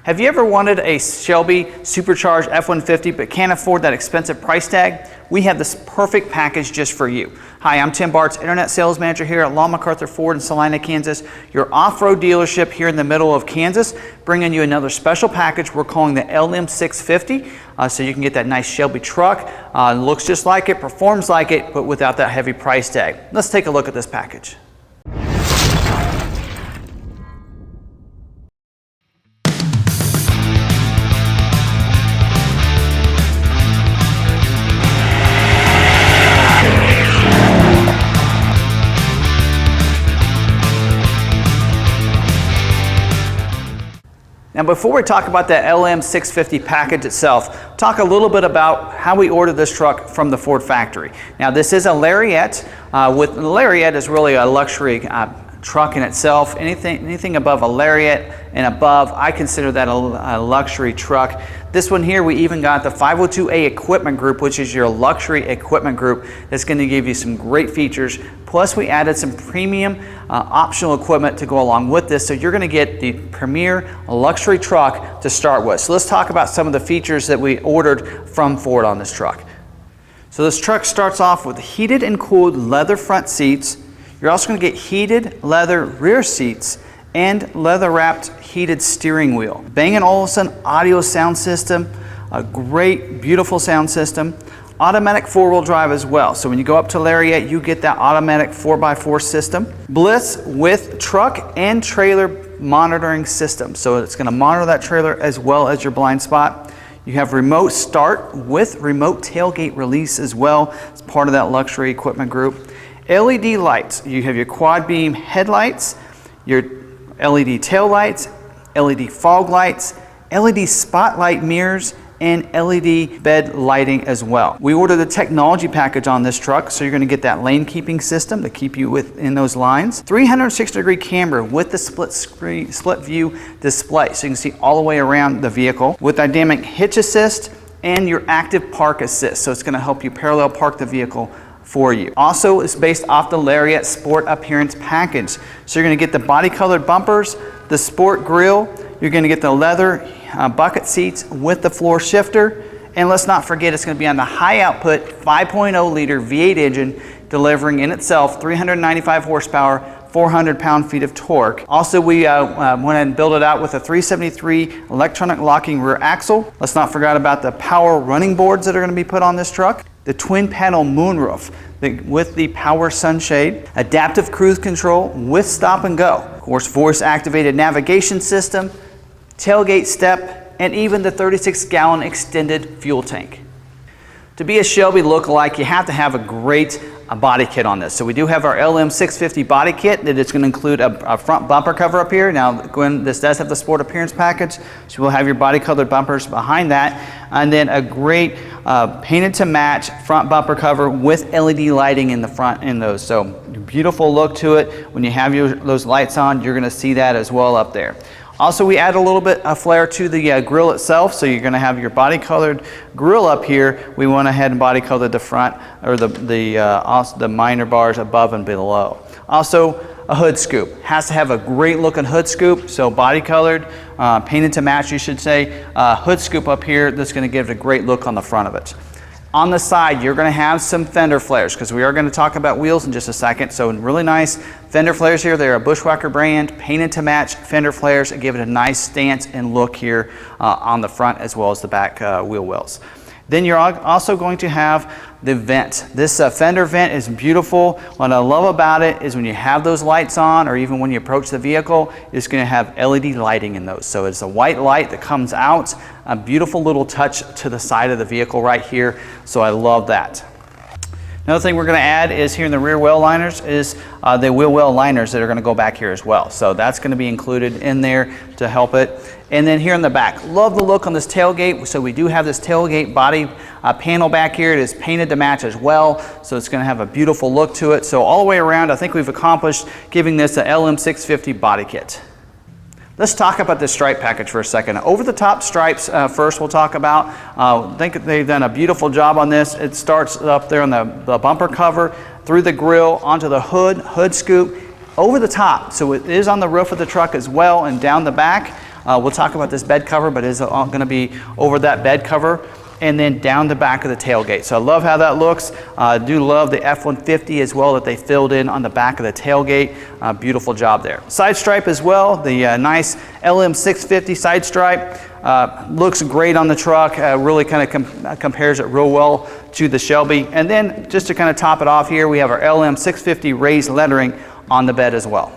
Have you ever wanted a Shelby Supercharged F-150 but can't afford that expensive price tag? We have this perfect package just for you. Hi, I'm Tim Bartz, Internet Sales Manager here at McArthur Ford in Salina, Kansas, your off-road dealership here in the middle of Kansas, bringing you another special package we're calling the LM650. So you can get that nice Shelby truck. Looks just like it, performs like it, but without that heavy price tag. Let's take a look at this package. Now before we talk about the LM650 package itself, talk a little bit about how we ordered this truck from the Ford factory. Now this is a Lariat. Lariat is really a luxury truck in itself. Anything above a Lariat and above, I consider that a luxury truck. This one here, we even got the 502A equipment group, which is your luxury equipment group that's going to give you some great features. Plus we added some premium optional equipment to go along with this, so you're going to get the premier luxury truck to start with. So let's talk about some of the features that we ordered from Ford on this truck. So this truck starts off with heated and cooled leather front seats. You're also going to get heated leather rear seats and leather wrapped heated steering wheel. Bang & Olufsen audio sound system, a great beautiful sound system. Automatic four-wheel drive as well. So when you go up to Lariat, you get that automatic 4x4 system. BLIS with truck and trailer monitoring system. So it's going to monitor that trailer as well as your blind spot. You have remote start with remote tailgate release as well. It's part of that luxury equipment group. LED lights. You have your quad beam headlights, your LED tail lights, LED fog lights, LED spotlight mirrors, and LED bed lighting as well. We ordered the technology package on this truck, so you're going to get that lane keeping system to keep you within those lines. 360-degree camera with the split view display, so you can see all the way around the vehicle. With dynamic hitch assist and your active park assist, so it's going to help you parallel park the vehicle for you. Also, it's based off the Lariat Sport Appearance Package. So you're going to get the body colored bumpers, the Sport Grille, you're going to get the leather bucket seats with the floor shifter, and let's not forget it's going to be on the high output 5.0 liter V8 engine, delivering in itself 395 horsepower, 400 pound-feet of torque. Also, we went and built it out with a 373 electronic locking rear axle. Let's not forget about the power running boards that are going to be put on this truck. The twin panel moonroof with the power sunshade, adaptive cruise control with stop and go, of course voice activated navigation system, tailgate step, and even the 36-gallon extended fuel tank. To be a Shelby lookalike, you have to have a great body kit on this. So we do have our LM650 Body Kit that is going to include a front bumper cover up here. Now, this does have the Sport Appearance Package, so we'll have your body colored bumpers behind that, and then a great painted to match front bumper cover with LED lighting in the front in those. So beautiful look to it. When you have those lights on, you're going to see that as well up there. Also, we add a little bit of flair to the grille itself, so you're going to have your body colored grille up here. We went ahead and body colored the front, or the minor bars above and below. Also, a hood scoop. Has to have a great looking hood scoop, so body colored, painted to match, you should say. Hood scoop up here that's going to give it a great look on the front of it. On the side, you're going to have some fender flares, because we are going to talk about wheels in just a second. So really nice fender flares here. They're a Bushwhacker brand, painted to match fender flares, and give it a nice stance and look here on the front as well as the back wheel wells. Then you're also going to have the vent. This fender vent is beautiful. What I love about it is when you have those lights on, or even when you approach the vehicle, it's going to have LED lighting in those. So it's a white light that comes out, a beautiful little touch to the side of the vehicle right here. So I love that. Another thing we're going to add is here in the rear wheel liners is the wheel well liners that are going to go back here as well. So that's going to be included in there to help it. And then here in the back, love the look on this tailgate. So we do have this tailgate body panel back here. It is painted to match as well. So it's going to have a beautiful look to it. So all the way around, I think we've accomplished giving this an LM650 Body Kit. Let's talk about this stripe package for a second. Over the top stripes first we'll talk about. I think they've done a beautiful job on this. It starts up there on the bumper cover, through the grille, onto the hood scoop, over the top. So it is on the roof of the truck as well and down the back. We'll talk about this bed cover, but it's going to be over that bed cover and then down the back of the tailgate. So I love how that looks. I do love the F-150 as well that they filled in on the back of the tailgate. Beautiful job there. Side stripe as well, the nice LM650 side stripe. Looks great on the truck, really kind of compares it real well to the Shelby. And then just to kind of top it off here, we have our LM650 raised lettering on the bed as well.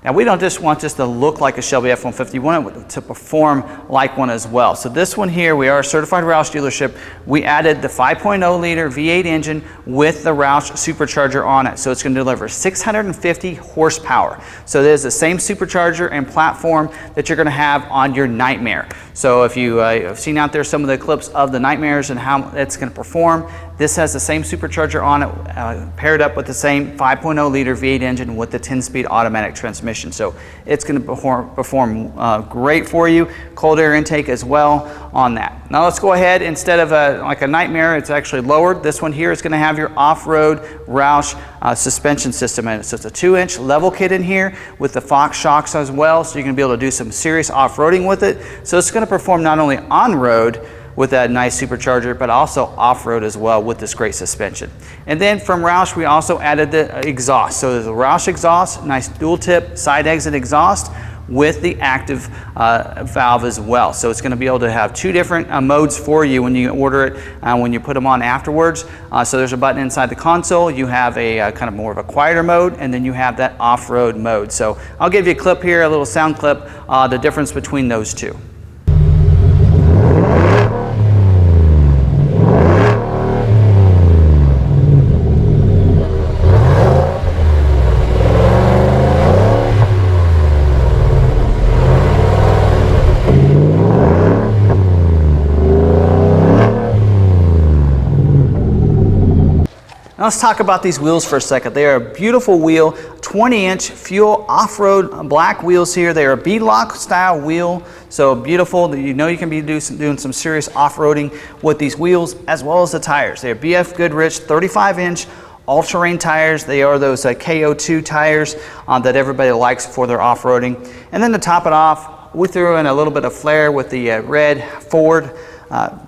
Now we don't just want this to look like a Shelby F-150, we want it to perform like one as well. So this one here, we are a certified Roush dealership. We added the 5.0 liter V8 engine with the Roush Supercharger on it. So it's going to deliver 650 horsepower. So there's the same supercharger and platform that you're going to have on your Nightmare. So if you have seen out there some of the clips of the Nightmares and how it's going to perform, this has the same supercharger on it, paired up with the same 5.0 liter V8 engine with the 10-speed automatic transmission. So it's going to perform great for you. Cold air intake as well on that. Now let's go ahead, instead of like a Nightmare, it's actually lowered. This one here is going to have your off-road Roush suspension system in it. So it's a 2-inch level kit in here with the Fox shocks as well, so you're going to be able to do some serious off-roading with it. So it's going to perform not only on-road with that nice supercharger, but also off-road as well with this great suspension. And then from Roush, we also added the exhaust. So there's a Roush exhaust, nice dual tip side exit exhaust with the active valve as well. So it's going to be able to have two different modes for you when you order it, when you put them on afterwards. So there's a button inside the console. You have a kind of more of a quieter mode, and then you have that off-road mode. So I'll give you a clip here, a little sound clip, the difference between those two. Now let's talk about these wheels for a second. They are a beautiful wheel, 20-inch fuel off-road black wheels here. They are a beadlock style wheel, so beautiful. You know you can be doing some serious off-roading with these wheels, as well as the tires. They are BF Goodrich 35-inch all-terrain tires. They are those KO2 tires that everybody likes for their off-roading. And then to top it off, we threw in a little bit of flair with the red Ford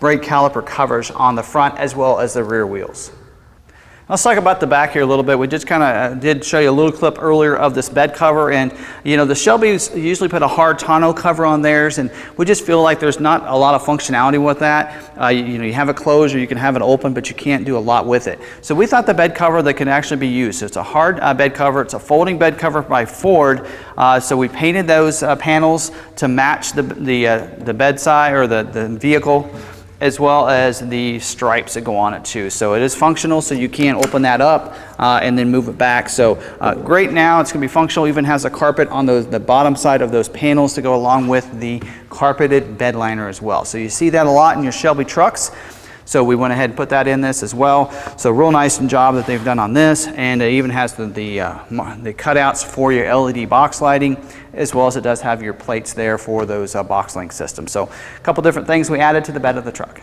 brake caliper covers on the front as well as the rear wheels. Let's talk about the back here a little bit. We just kind of did show you a little clip earlier of this bed cover, and you know the Shelbys usually put a hard tonneau cover on theirs, and we just feel like there's not a lot of functionality with that. You know, you have it closed or you can have it open, but you can't do a lot with it. So we thought the bed cover that can actually be used. So it's a hard bed cover. It's a folding bed cover by Ford. So we painted those panels to match the bedside or the vehicle, as well as the stripes that go on it too. So it is functional, so you can open that up and then move it back. So great now, it's gonna be functional. Even has a carpet on the bottom side of those panels to go along with the carpeted bed liner as well. So you see that a lot in your Shelby trucks. So we went ahead and put that in this as well. So real nice job that they've done on this, and it even has the cutouts for your LED box lighting, as well as it does have your plates there for those box link systems. So a couple different things we added to the bed of the truck.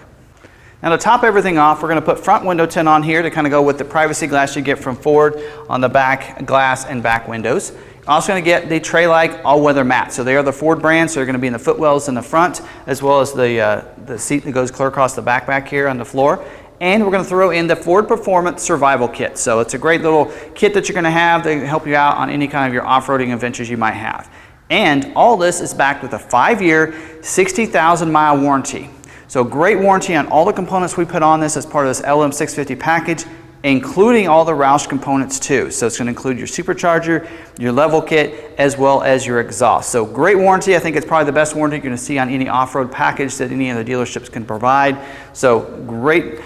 Now to top everything off, we're going to put front window tint on here to kind of go with the privacy glass you get from Ford on the back glass and back windows. Also going to get the Taillight all-weather mats. So they are the Ford brand, so they're going to be in the footwells in the front, as well as the seat that goes clear across the back here on the floor. And we're going to throw in the Ford Performance Survival Kit. So it's a great little kit that you're going to have to help you out on any kind of your off-roading adventures you might have. And all this is backed with a 5-year, 60,000-mile warranty. So great warranty on all the components we put on this as part of this LM650 package, including all the Roush components too. So it's going to include your supercharger, your level kit, as well as your exhaust. So great warranty. I think it's probably the best warranty you're going to see on any off-road package that any of the dealerships can provide. So great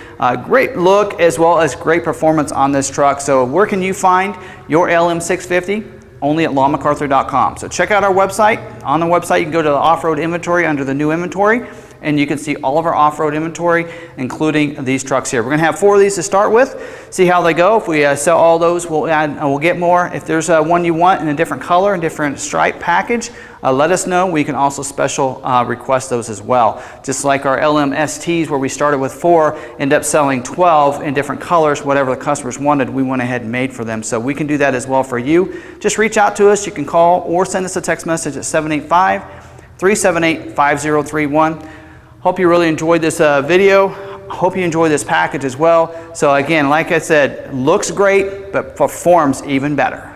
look as well as great performance on this truck. So where can you find your LM650? Only at lawmacarthur.com. So check out our website. On the website, you can go to the off-road inventory under the new inventory, and you can see all of our off-road inventory, including these trucks here. We're gonna have 4 of these to start with, see how they go. If we sell all those, we'll add, we'll get more. If there's one you want in a different color and different stripe package, let us know. We can also special request those as well. Just like our LM-STs, where we started with 4, end up selling 12 in different colors, whatever the customers wanted, we went ahead and made for them. So we can do that as well for you. Just reach out to us. You can call or send us a text message at 785 378-5031. Hope you really enjoyed this video. Hope you enjoy this package as well. So again, like I said, looks great, but performs even better.